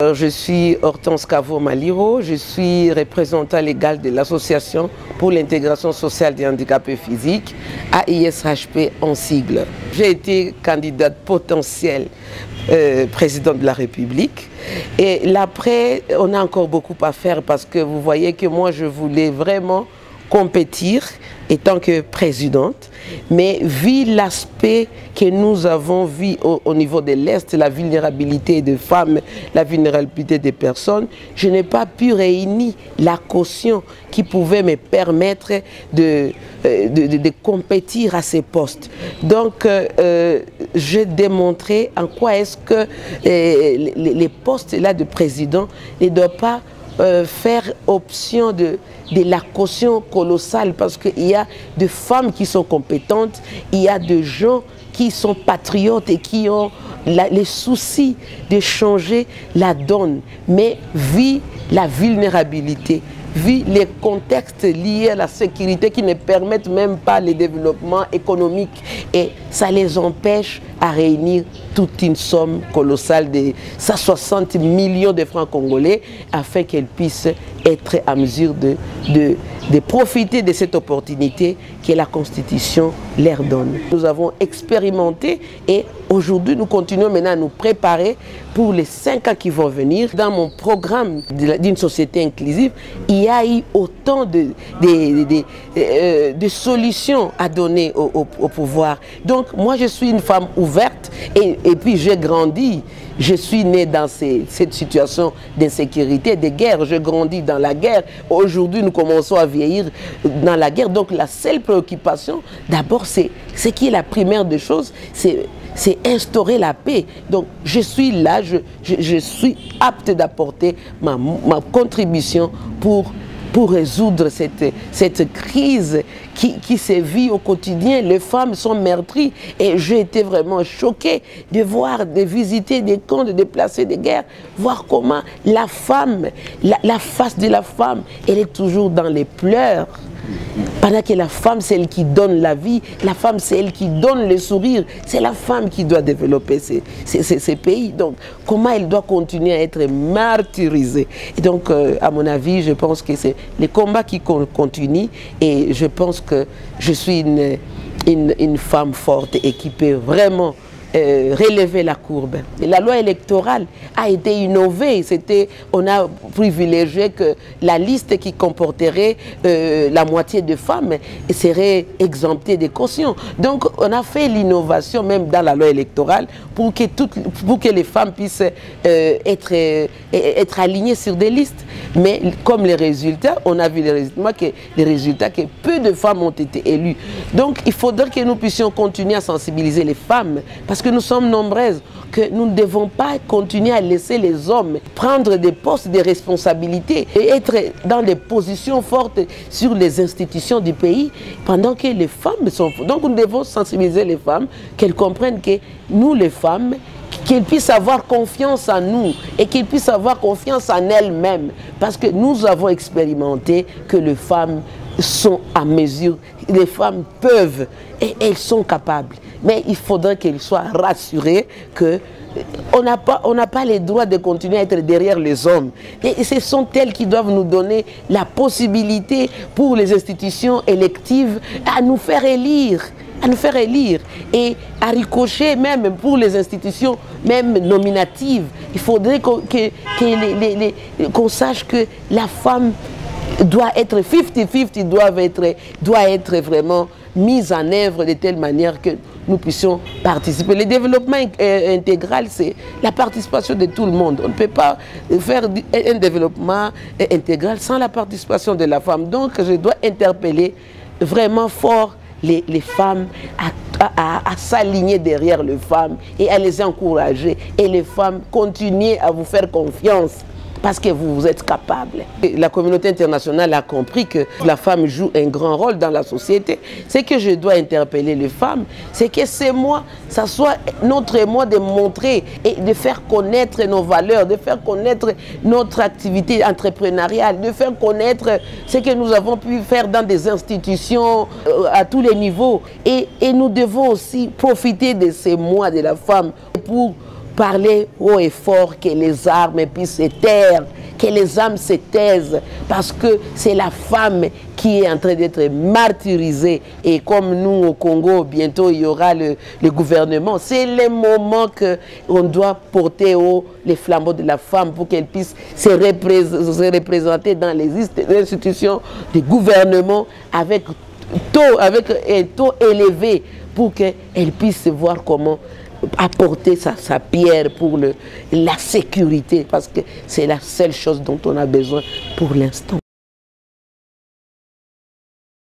Je suis Hortense Kavo-Maliro, je suis représentant légal de l'Association pour l'intégration sociale des handicapés physiques, AISHP en sigle. J'ai été candidate potentielle présidente de la République et là après on a encore beaucoup à faire parce que vous voyez que moi je voulais vraiment compétir en tant que présidente, mais vu l'aspect que nous avons vu au niveau de l'Est, la vulnérabilité des femmes, la vulnérabilité des personnes, je n'ai pas pu réunir la caution qui pouvait me permettre de compétir à ces postes. Donc, j'ai démontré en quoi est-ce que les postes-là de président ne doivent pas faire option de la caution colossale parce qu'il y a des femmes qui sont compétentes, il y a des gens qui sont patriotes et qui ont les soucis de changer la donne. Mais vu la vulnérabilité, vu les contextes liés à la sécurité qui ne permettent même pas le développement économique et ça les empêche à réunir toute une somme colossale de 160 millions de francs congolais afin qu'elles puissent être à mesure de profiter de cette opportunité que la Constitution leur donne. Nous avons expérimenté et aujourd'hui nous continuons maintenant à nous préparer pour les 5 ans qui vont venir. Dans mon programme d'une société inclusive, il y a eu autant de solutions à donner au pouvoir. Donc moi je suis une femme ouverte et puis j'ai grandi. Je suis né dans cette situation d'insécurité, de guerre. Je grandis dans la guerre. Aujourd'hui, nous commençons à vieillir dans la guerre. Donc, la seule préoccupation, d'abord, c'est ce qui est la première des choses, c'est instaurer la paix. Donc, je suis là, je suis apte d'apporter ma contribution pour résoudre cette crise qui se vit au quotidien. Les femmes sont meurtries et j'ai été vraiment choquée de voir, de visiter des camps, de déplacer des guerres, voir comment la femme, la face de la femme, elle est toujours dans les pleurs. Pendant que la femme, c'est elle qui donne la vie, la femme, c'est elle qui donne le sourire, c'est la femme qui doit développer ces pays. Donc, comment elle doit continuer à être martyrisée? Et donc, à mon avis, je pense que c'est les combats qui continuent et je pense que je suis une femme forte et qui peut vraiment relever la courbe. Et la loi électorale a été innovée. On a privilégié que la liste qui comporterait la moitié de femmes serait exemptée des cautions. Donc on a fait l'innovation même dans la loi électorale pour que les femmes puissent être alignées sur des listes. Mais comme les résultats, on a vu les résultats que peu de femmes ont été élues. Donc il faudrait que nous puissions continuer à sensibiliser les femmes parce que nous sommes nombreuses, que nous ne devons pas continuer à laisser les hommes prendre des postes de responsabilité et être dans des positions fortes sur les institutions du pays pendant que les femmes sont... Donc nous devons sensibiliser les femmes, qu'elles comprennent que nous les femmes, qu'elles puissent avoir confiance en nous et qu'elles puissent avoir confiance en elles-mêmes parce que nous avons expérimenté que les femmes sont à mesure, les femmes peuvent et elles sont capables. Mais il faudrait qu'elles soient rassurées qu'on n'a pas le droit de continuer à être derrière les hommes. Et ce sont elles qui doivent nous donner la possibilité pour les institutions électives à nous faire élire. Et à ricocher même pour les institutions même nominatives. Il faudrait qu'on sache que la femme doit être 50-50, doit être vraiment mise en œuvre de telle manière que nous puissions participer. Le développement intégral, c'est la participation de tout le monde. On ne peut pas faire un développement intégral sans la participation de la femme. Donc, je dois interpeller vraiment fort les femmes à s'aligner derrière les femmes et à les encourager. Et les femmes, continuez à vous faire confiance parce que vous êtes capables. La communauté internationale a compris que la femme joue un grand rôle dans la société. Ce que je dois interpeller les femmes, c'est que c'est moi, ça soit notre moi de montrer et de faire connaître nos valeurs, de faire connaître notre activité entrepreneuriale, de faire connaître ce que nous avons pu faire dans des institutions à tous les niveaux. Et nous devons aussi profiter de ces mois de la femme pour parler haut et fort que les armes puissent se taire, que les âmes se taisent, parce que c'est la femme qui est en train d'être martyrisée. Et comme nous au Congo, bientôt il y aura le gouvernement, c'est le moment qu'on doit porter haut les flambeaux de la femme pour qu'elle puisse se représenter dans les institutions du gouvernement avec un taux élevé pour qu'elle puisse voir comment apporter sa pierre pour la sécurité, parce que c'est la seule chose dont on a besoin pour l'instant.